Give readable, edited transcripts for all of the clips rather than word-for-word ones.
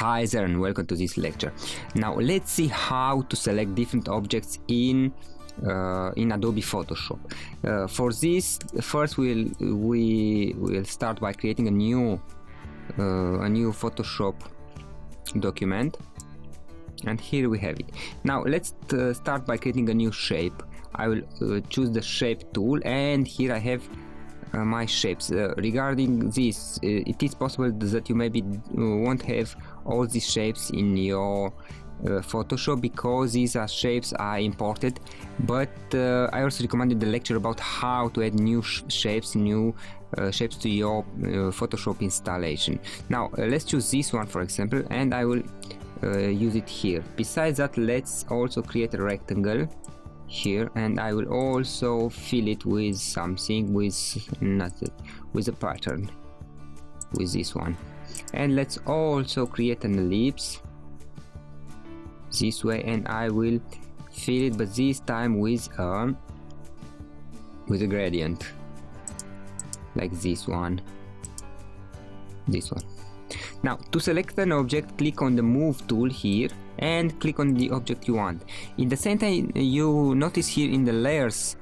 Hi there and welcome to this lecture. Now let's see how to select different objects in Adobe Photoshop. For this, first we'll start by creating a new Photoshop document, and here we have it. Now let's start by creating a new shape. I will choose the shape tool, and here I have my shapes. Regarding this, it is possible that you maybe won't have all these shapes in your Photoshop because these shapes are imported, but I also recommended the lecture about how to add new shapes to your Photoshop installation. Now let's choose this one, for example, and I will use it here. Besides that, let's also create a rectangle here, and I will also fill it with something, with a pattern, with this one. And let's also create an ellipse this way, and I will fill it, but this time with a gradient, like this one. Now to select an object, click on the move tool here and click on the object you want. In the same time, you notice here in the layers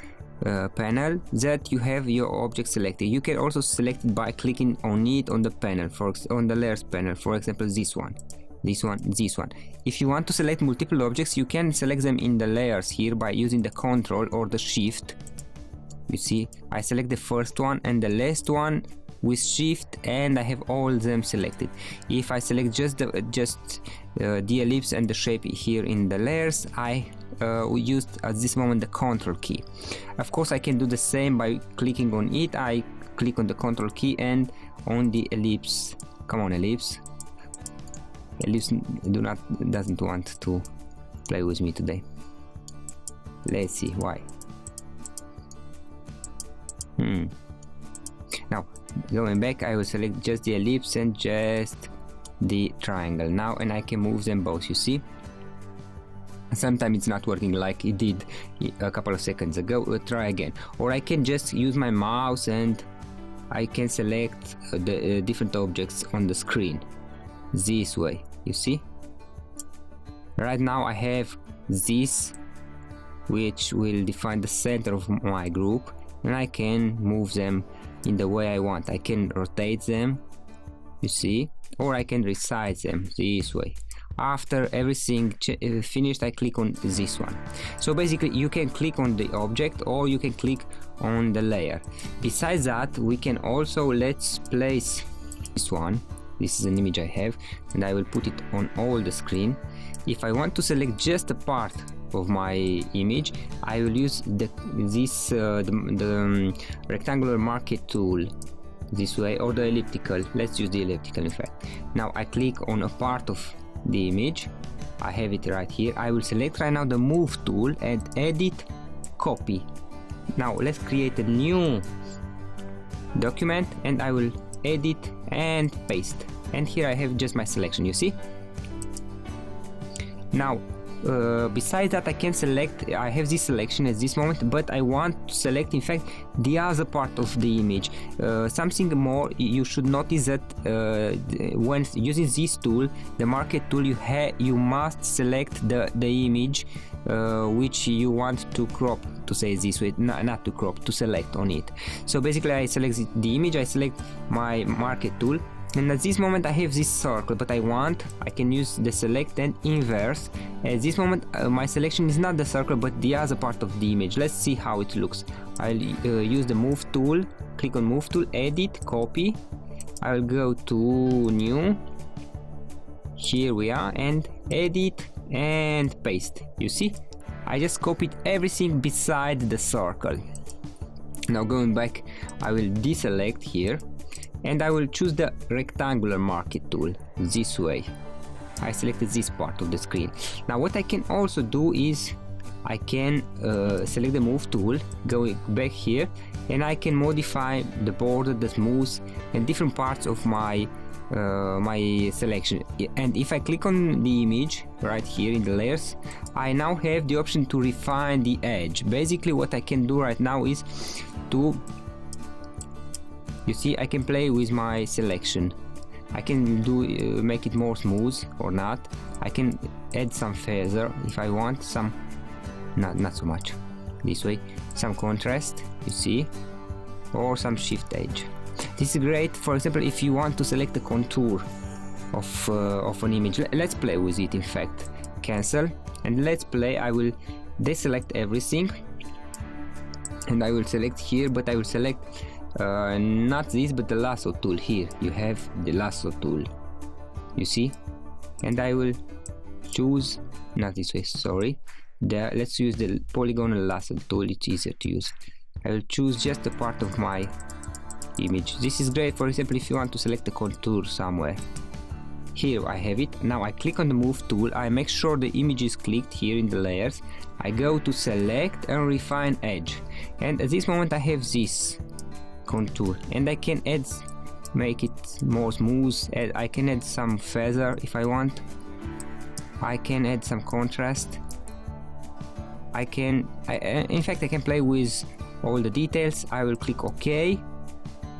panel that you have your object selected. You can also select it by clicking on it on the panel, on the layers panel, for example this one. If you want to select multiple objects, you can select them in the layers here by using the Control or the Shift. You see, I select the first one and the last one with Shift, and I have all them selected. If I select just the ellipse and the shape here in the layers, I used at this moment the Control key. Of course, I can do the same by clicking on it. I click on the Control key and on the ellipse. Come on, ellipse. Ellipse doesn't want to play with me today. Let's see why. Now going back, I will select just the ellipse and just the triangle now, and I can move them both. You see, sometimes it's not working like it did a couple of seconds ago. Try again. Or I can just use my mouse and I can select the different objects on the screen this way. You see, right now I have this, which will define the center of my group, and I can move them in the way I want. I can rotate them, you see, or I can resize them this way. After everything finished, I click on this one. So basically you can click on the object or you can click on the layer. Besides that, we can also, let's place this one. This is an image I have, and I will put it on all the screen. If I want to select just a part of my image, I will use the rectangular marquee tool this way, or the elliptical. Let's use the elliptical in fact. Now I click on a part of the image. I have it right here. I will select right now the move tool and edit, copy. Now let's create a new document, and I will edit and paste, and here I have just my selection, you see. Now besides that, I can select, I have this selection at this moment, but I want to select in fact the other part of the image. Something more, you should notice that when using this tool, the marquee tool, you must select the image which you want to crop, to say this way, not to crop, to select on it. So basically I select the image, I select my marquee tool, and at this moment I have this circle, but I can use the select and inverse. At this moment my selection is not the circle but the other part of the image. Let's see how it looks. I'll use the move tool, click on move tool, edit, copy. I'll go to new, here we are, and edit and paste. You see, I just copied everything beside the circle. Now going back, I will deselect here, and I will choose the rectangular marquee tool this way. I selected this part of the screen. Now what I can also do is I can select the move tool, go back here, and I can modify the border, the smooth, and different parts of my selection. And if I click on the image right here in the layers, I now have the option to refine the edge. Basically what I can do right now is to, you see, I can play with my selection. I can do make it more smooth or not. I can add some feather if I want, some not so much, this way, some contrast, you see, or some shift edge. This is great, for example, if you want to select the contour of an image. Let's play with it. In fact, cancel and let's play. I will deselect everything and I will select here, but I will select not this but the lasso tool. Here you have the lasso tool, you see, and I will choose, not this way, sorry, let's use the polygonal lasso tool, it's easier to use. I will choose just a part of my image. This is great, for example, if you want to select a contour somewhere. Here I have it. Now I click on the move tool, I make sure the image is clicked here in the layers, I go to select and refine edge, and at this moment I have this contour and I can add, make it more smooth. I can add some feather if I want, I can add some contrast, in fact I can play with all the details. I will click OK.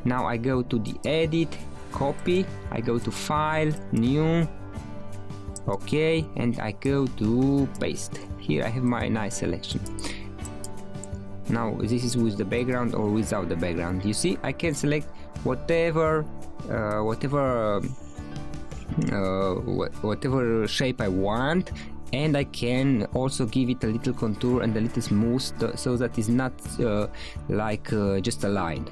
Now I go to the edit, copy, I go to file, new, OK, and I go to paste. Here I have my nice selection. Now this is with the background or without the background. You see, I can select whatever shape I want, and I can also give it a little contour and a little smooth so that it's not like just a line.